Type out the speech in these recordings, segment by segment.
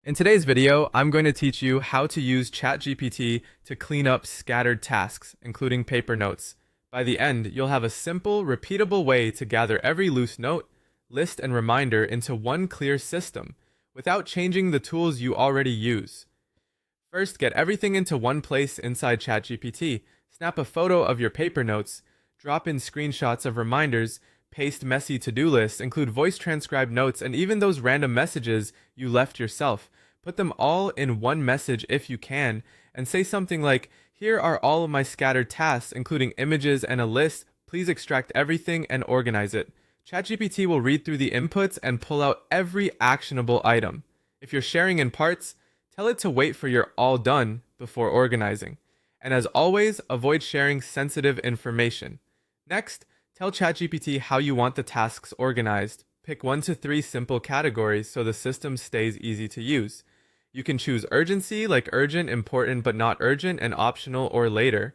In today's video, I'm going to teach you how to use ChatGPT to clean up scattered tasks, including paper notes. By the end, you'll have a simple, repeatable way to gather every loose note, list, and reminder into one clear system, without changing the tools you already use. First, get everything into one place inside ChatGPT. Snap a photo of your paper notes, drop in screenshots of reminders, paste messy to-do lists, include voice transcribed notes, and even those random messages you left yourself. Put them all in one message if you can, and say something like, "Here are all of my scattered tasks, including images and a list. Please extract everything and organize it." ChatGPT will read through the inputs and pull out every actionable item. If you're sharing in parts, tell it to wait for your all done before organizing. And as always, avoid sharing sensitive information. Next, tell ChatGPT how you want the tasks organized. Pick 1 to 3 simple categories so the system stays easy to use. You can choose urgency, like urgent, important but not urgent, and optional or later,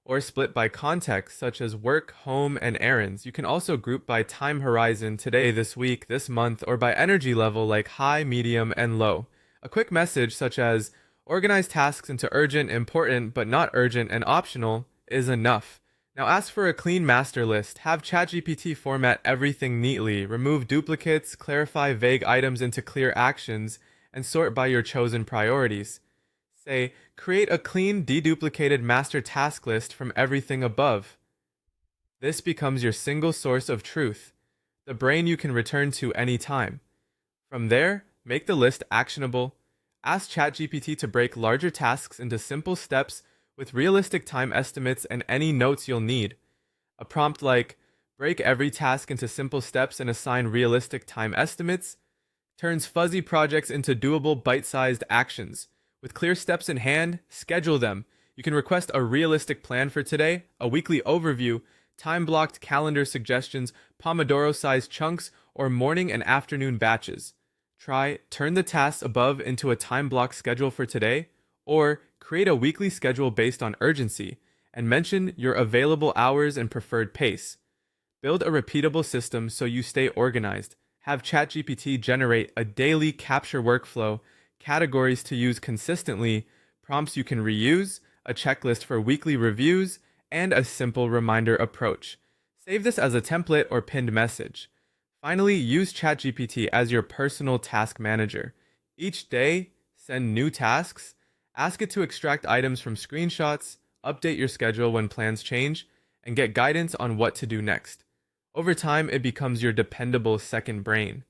or split by context, such as work, home, and errands. You can also group by time horizon, today, this week, this month, or by energy level, like high, medium, and low. A quick message, such as organize tasks into urgent, important but not urgent, and optional, is enough. Now ask for a clean master list. Have ChatGPT format everything neatly, remove duplicates, clarify vague items into clear actions, and sort by your chosen priorities. Say, create a clean, deduplicated master task list from everything above. This becomes your single source of truth, the brain you can return to anytime. From there, make the list actionable. Ask ChatGPT to break larger tasks into simple steps with realistic time estimates and any notes you'll need. A prompt like, break every task into simple steps and assign realistic time estimates, turns fuzzy projects into doable bite-sized actions. With clear steps in hand, schedule them. You can request a realistic plan for today, a weekly overview, time-blocked calendar suggestions, Pomodoro-sized chunks, or morning and afternoon batches. Try turn the tasks above into a time-block schedule for today, or create a weekly schedule based on urgency, and mention your available hours and preferred pace. Build a repeatable system so you stay organized. Have ChatGPT generate a daily capture workflow, categories to use consistently, prompts you can reuse, a checklist for weekly reviews, and a simple reminder approach. Save this as a template or pinned message. Finally, use ChatGPT as your personal task manager. Each day, send new tasks, ask it to extract items from screenshots, update your schedule when plans change, and get guidance on what to do next. Over time, it becomes your dependable second brain.